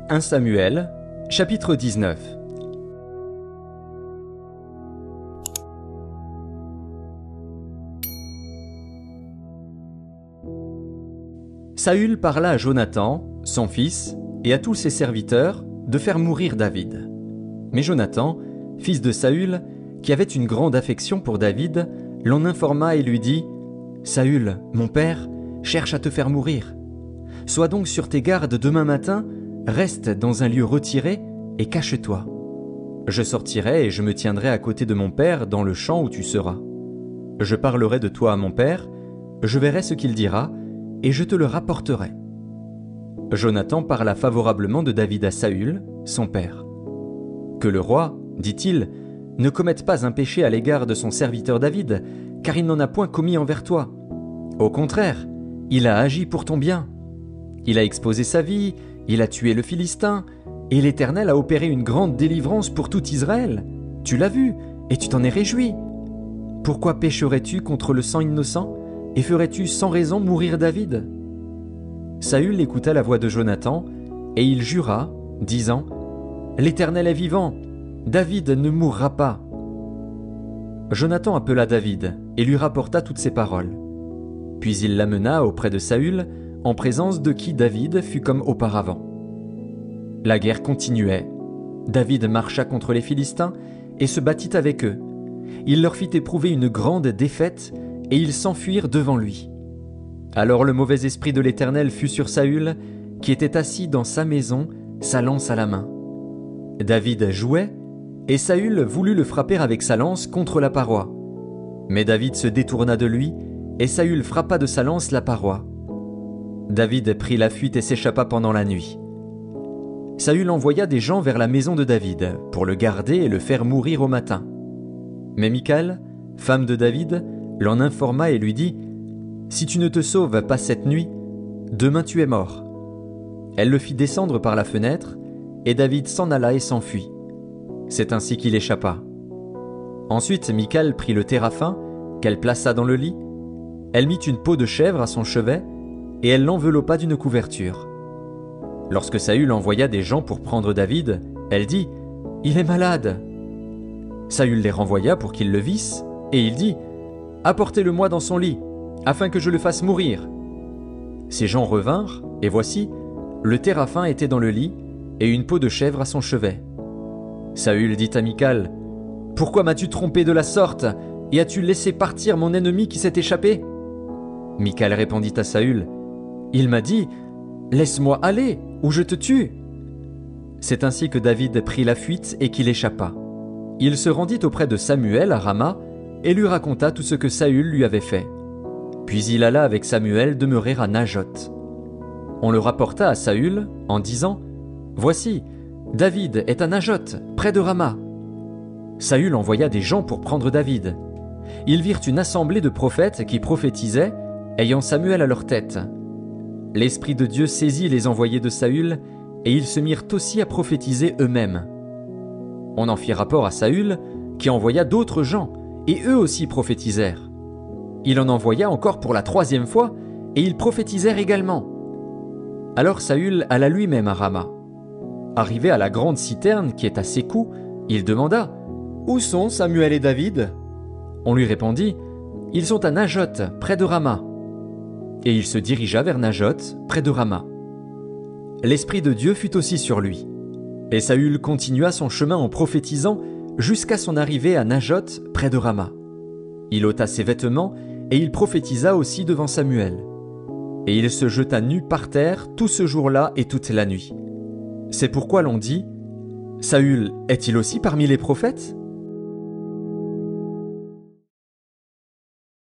1 Samuel, chapitre 19. Saül parla à Jonathan, son fils, et à tous ses serviteurs de faire mourir David. Mais Jonathan, fils de Saül, qui avait une grande affection pour David, l'en informa et lui dit « Saül, mon père, cherche à te faire mourir. Sois donc sur tes gardes demain matin, reste dans un lieu retiré et cache-toi. Je sortirai et je me tiendrai à côté de mon père dans le champ où tu seras. Je parlerai de toi à mon père, je verrai ce qu'il dira, et je te le rapporterai. » Jonathan parla favorablement de David à Saül, son père. « Que le roi, dit-il, ne commette pas un péché à l'égard de son serviteur David, car il n'en a point commis envers toi. Au contraire, il a agi pour ton bien. Il a exposé sa vie, il a tué le Philistin, et l'Éternel a opéré une grande délivrance pour tout Israël. Tu l'as vu, et tu t'en es réjoui. Pourquoi pécherais-tu contre le sang innocent, et ferais-tu sans raison mourir David ?» Saül écouta la voix de Jonathan, et il jura, disant « L'Éternel est vivant, David ne mourra pas. » Jonathan appela David, et lui rapporta toutes ces paroles. Puis il l'amena auprès de Saül, en présence de qui David fut comme auparavant. La guerre continuait. David marcha contre les Philistins, et se battit avec eux. Il leur fit éprouver une grande défaite, et ils s'enfuirent devant lui. Alors le mauvais esprit de l'Éternel fut sur Saül, qui était assis dans sa maison, sa lance à la main. David jouait, et Saül voulut le frapper avec sa lance contre la paroi. Mais David se détourna de lui, et Saül frappa de sa lance la paroi. David prit la fuite et s'échappa pendant la nuit. Saül envoya des gens vers la maison de David, pour le garder et le faire mourir au matin. Mais Michal, femme de David, l'en informa et lui dit « Si tu ne te sauves pas cette nuit, demain tu es mort. » Elle le fit descendre par la fenêtre, et David s'en alla et s'enfuit. C'est ainsi qu'il échappa. Ensuite Michal prit le téraphin, qu'elle plaça dans le lit. Elle mit une peau de chèvre à son chevet, et elle l'enveloppa d'une couverture. Lorsque Saül envoya des gens pour prendre David, elle dit « Il est malade !» Saül les renvoya pour qu'ils le vissent, et il dit « Apportez-le-moi dans son lit, afin que je le fasse mourir. » Ces gens revinrent, et voici, le téraphin était dans le lit, et une peau de chèvre à son chevet. Saül dit à Michal « Pourquoi m'as-tu trompé de la sorte, et as-tu laissé partir mon ennemi qui s'est échappé ?» Michal répondit à Saül « Il m'a dit « Laisse-moi aller, ou je te tue. » C'est ainsi que David prit la fuite et qu'il échappa. Il se rendit auprès de Samuel à Rama, et lui raconta tout ce que Saül lui avait fait. Puis il alla avec Samuel demeurer à Najoth. On le rapporta à Saül en disant « Voici, David est à Najoth, près de Rama. » Saül envoya des gens pour prendre David. Ils virent une assemblée de prophètes qui prophétisaient, ayant Samuel à leur tête. L'Esprit de Dieu saisit les envoyés de Saül, et ils se mirent aussi à prophétiser eux-mêmes. On en fit rapport à Saül, qui envoya d'autres gens, et eux aussi prophétisèrent. Il en envoya encore pour la 3e fois, et ils prophétisèrent également. Alors Saül alla lui-même à Rama. Arrivé à la grande citerne qui est à Sécou, il demanda « Où sont Samuel et David ?» On lui répondit « Ils sont à Najoth, près de Rama. » Et il se dirigea vers Najoth, près de Rama. L'Esprit de Dieu fut aussi sur lui. Et Saül continua son chemin en prophétisant jusqu'à son arrivée à Najoth, près de Rama. Il ôta ses vêtements et il prophétisa aussi devant Samuel. Et il se jeta nu par terre tout ce jour-là et toute la nuit. C'est pourquoi l'on dit « Saül est-il aussi parmi les prophètes ?»